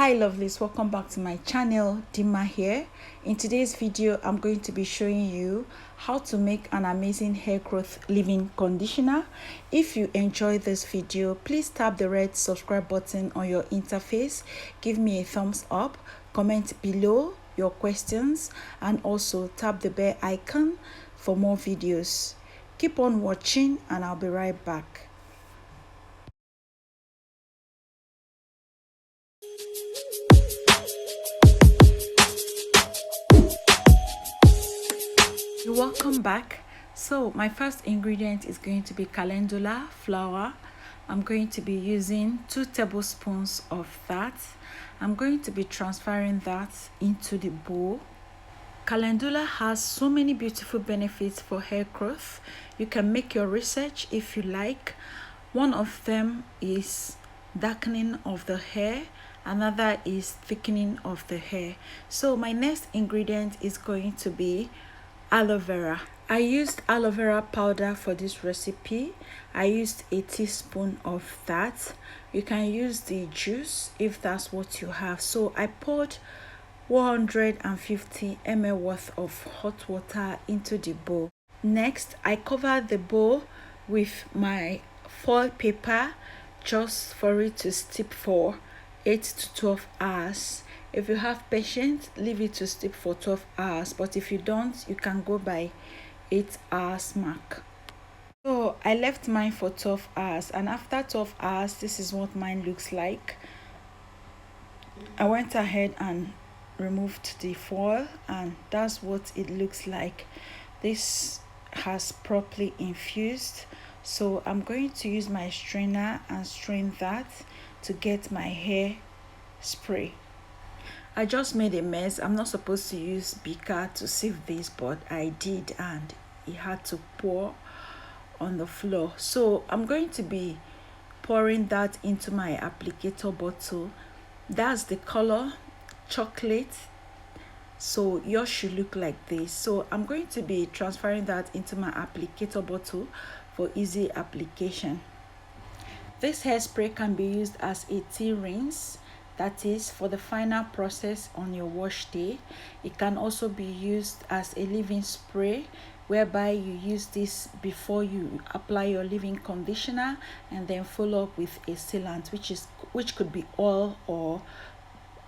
Hi lovelies, welcome back to my channel. Dima here. In today's video I'm going to be showing you how to make an amazing hair growth leave-in conditioner. If you enjoy this video, please tap the red subscribe button on your interface, give me a thumbs up, comment below your questions, and also tap the bell icon for more videos. Keep on watching and I'll be right back. Welcome back. So my first ingredient is going to be calendula flower. I'm going to be using 2 tablespoons of that. I'm going to be transferring that into the bowl. Calendula has so many beautiful benefits for hair growth. You can make your research if you like. One of them is darkening of the hair, another is thickening of the hair. So my next ingredient is going to be aloe vera. I used aloe vera powder for this recipe. I used a teaspoon of that. You can use the juice if that's what you have. So I poured 150 ml worth of hot water into the bowl. Next, I covered the bowl with my foil paper just for it to steep for 8 to 12 hours. If you have patience, leave it to steep for 12 hours, but if you don't, you can go by 8 hours mark. So I left mine for 12 hours, and after 12 hours, this is what mine looks like. I went ahead and removed the foil, and that's what it looks like. This has properly infused, so I'm going to use my strainer and strain that to get my hair spray. I just made a mess. I'm not supposed to use beaker to sieve this, but I did, and it had to pour on the floor. So I'm going to be pouring that into my applicator bottle. That's the color chocolate, so yours should look like this. So I'm going to be transferring that into my applicator bottle for easy application. This hairspray can be used as a tea rinse, that is for the final process on your wash day. It can also be used as a leave-in spray, whereby you use this before you apply your leave-in conditioner and then follow up with a sealant, which could be oil or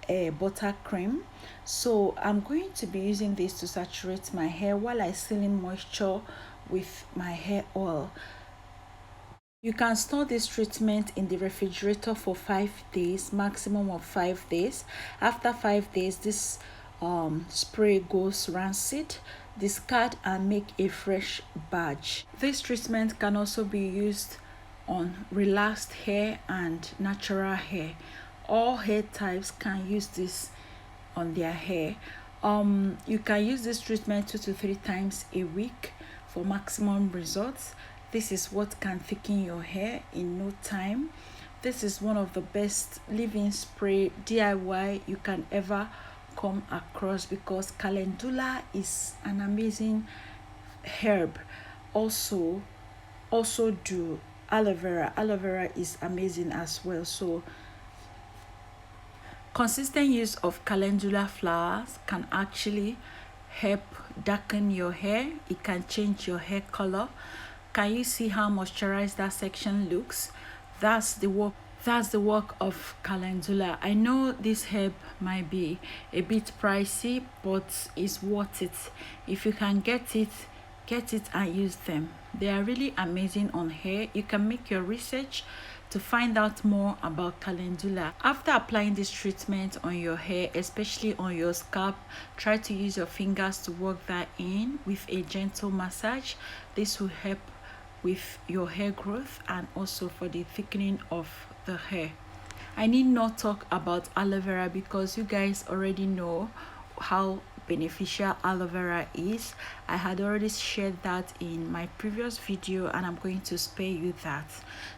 a buttercream. So I'm going to be using this to saturate my hair while I seal in moisture with my hair oil. You can store this treatment in the refrigerator for 5 days, maximum of 5 days. After 5 days, this spray goes rancid. Discard and make a fresh batch. This treatment can also be used on relaxed hair and natural hair. All hair types can use this on their hair. You can use this treatment 2 to 3 times a week for maximum results. This is what can thicken your hair in no time. This is one of the best leave-in spray DIY you can ever come across, because calendula is an amazing herb. Also do aloe vera. Aloe vera is amazing as well. So consistent use of calendula flowers can actually help darken your hair. It can change your hair color. Can you see how moisturized that section looks? That's the work of calendula. I know this herb might be a bit pricey, but it's worth it. If you can get it and use them. They are really amazing on hair. You can make your research to find out more about calendula. After applying this treatment on your hair, especially on your scalp, try to use your fingers to work that in with a gentle massage. This will help with your hair growth and also for the thickening of the hair. I need not talk about aloe vera because you guys already know how beneficial aloe vera is. I had already shared that in my previous video, and I'm going to spare you that.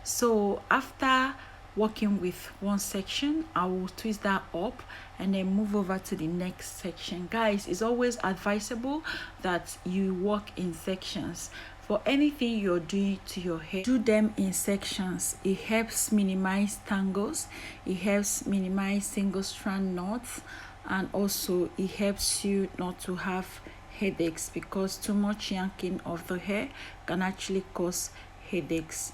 So after working with one section, I will twist that up and then move over to the next section. Guys, it's always advisable that you work in sections. For anything you're doing to your hair, do them in sections. It helps minimize tangles, it helps minimize single strand knots, and also it helps you not to have headaches, because too much yanking of the hair can actually cause headaches.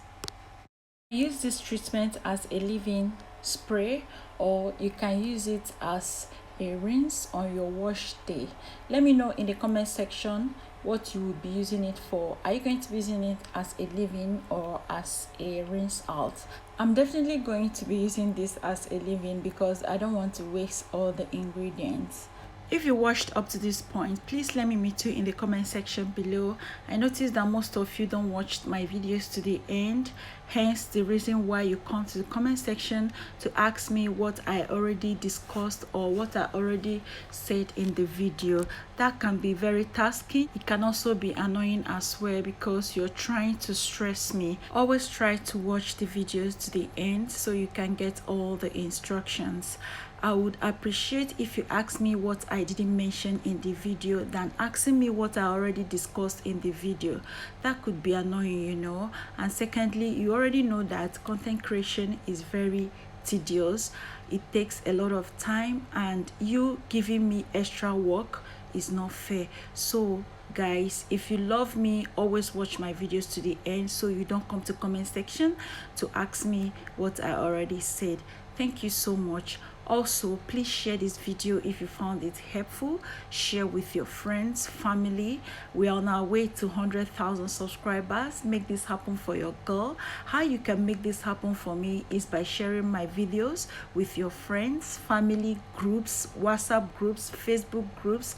Use this treatment as a leave-in spray, or you can use it as a rinse on your wash day. Let me know in the comment section what you will be using it for. Are you going to be using it as a leave-in or as a rinse out? I'm definitely going to be using this as a leave-in because I don't want to waste all the ingredients. If you watched up to this point, please let me meet you in the comment section below. I noticed that most of you don't watch my videos to the end, hence the reason why you come to the comment section to ask me what I already discussed or what I already said in the video. That can be very tasking. It can also be annoying as well because you're trying to stress me. Always try to watch the videos to the end so you can get all the instructions. I would appreciate if you ask me what I didn't mention in the video than asking me what I already discussed in the video. That could be annoying, you know. And secondly, you already know that content creation is very tedious. It takes a lot of time, and you giving me extra work is not fair. So guys, if you love me, always watch my videos to the end so you don't come to comment section to ask me what I already said. Thank you so much. Also, please share this video if you found it helpful. Share with your friends, family. We are on our way to 100,000 subscribers. Make this happen for your girl. How you can make this happen for me is by sharing my videos with your friends, family, groups, WhatsApp groups, Facebook groups,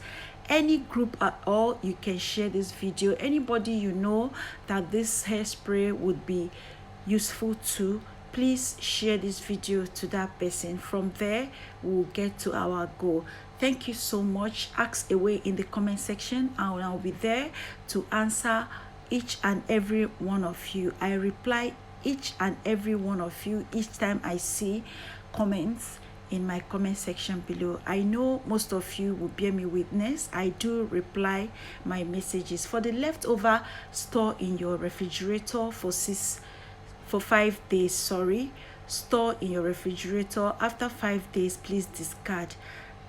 any group at all. You can share this video. Anybody you know that this hairspray would be useful to, please share this video to that person. From there, we'll get to our goal. Thank you so much. Ask away in the comment section and I'll be there to answer each and every one of you. I reply each and every one of you each time I see comments in my comment section below. I know most of you will bear me witness. I do reply my messages. For the leftover, store in your refrigerator for 5 days. Store in your refrigerator. After 5 days, please discard.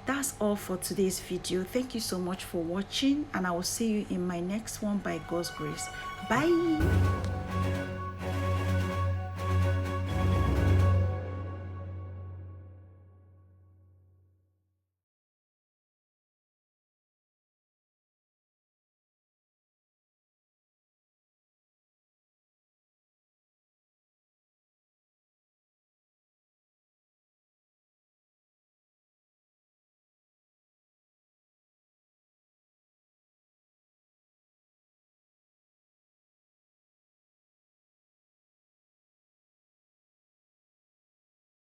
That's all for today's video. Thank you so much for watching, and I will see you in my next one by God's grace. Bye.